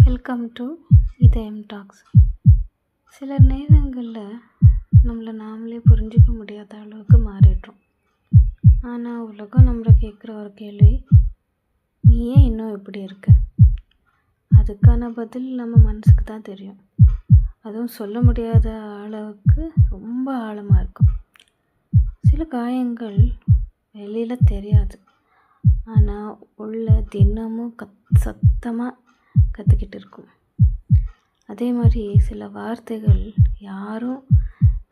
Welcome to இதயம் tax. சில நேரங்களில் நம்மளை நாமளே புரிஞ்சிக்க முடியாத அளவுக்கு மாறிடுறோம். ஆனால் உலகம் நம்மளை கேட்குற ஒரு கேள்வி, நீ ஏன் இன்னும் இப்படி இருக்க? அதுக்கான பதில் நம்ம மனசுக்கு தான் தெரியும். அதுவும் சொல்ல முடியாத அளவுக்கு ரொம்ப ஆழமாக இருக்கும். சில காயங்கள் வெளியில் தெரியாது, ஆனால் உள்ள தினமும் சத்தமாக கற்றுக்கிட்டு இருக்கும். அதே மாதிரி சில வார்த்தைகள் யாரும்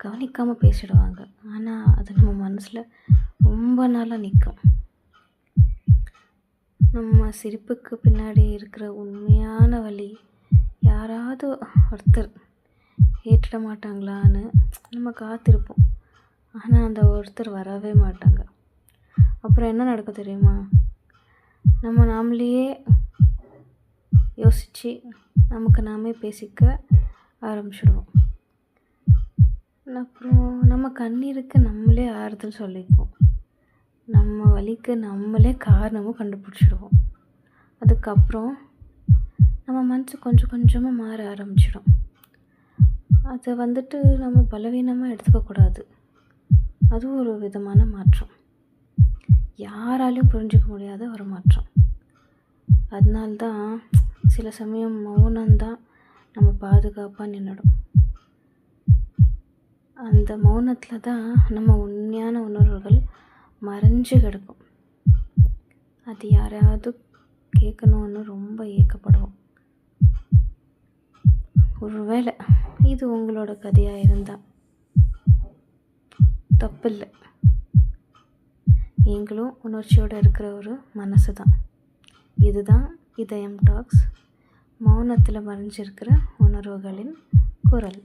கவனிக்காமல் பேசிடுவாங்க, ஆனால் அது நம்ம மனசில் ரொம்ப நாளாக நிற்கும். நம்ம சிரிப்புக்கு பின்னாடி இருக்கிற உண்மையான வலி யாராவது ஒருத்தர் ஏற்றிட மாட்டாங்களான்னு நம்ம காத்திருப்போம். ஆனால் அந்த ஒருத்தர் வரவே மாட்டாங்க. அப்புறம் என்ன நடக்க தெரியுமா? நம்ம நாமளையே யோசித்து நமக்கு நாமே பேசிக்க ஆரம்பிச்சிடுவோம். அப்புறம் நம்ம கண்ணீருக்கு நம்மளே ஆறுதல் சொல்லிக்குவோம். நம்ம வலிக்கு நம்மளே காரணமும் கண்டுபிடிச்சிடுவோம். அதுக்கப்புறம் நம்ம மனசு கொஞ்சம் கொஞ்சமாக மாற ஆரம்பிச்சிடும். அதை நம்ம பலவீனமாக எடுத்துக்கக்கூடாது. அதுவும் ஒரு விதமான மாற்றம், யாராலையும் புரிஞ்சிக்க முடியாத ஒரு மாற்றம். அதனால்தான் சில சமயம் மௌனம்தான் நம்ம பாதுகாப்பாக நின்றுடும். அந்த மௌனத்தில் தான் நம்ம உண்மையான உணர்வுகள் மறைஞ்சு கிடக்கும். அது யாரையாவது கேட்கணுன்னு ரொம்ப ஏக்கப்படுவோம். ஒருவேளை இது உங்களோட கதையாக இருந்தால் தப்பில்லை. நீங்களும் உணர்ச்சியோடு இருக்கிற ஒரு மனசு தான். இதுதான் இதயம் டாக்ஸ், மௌனத்தில் மறைஞ்சிருக்கிற உணர்வுகளின் குரல்.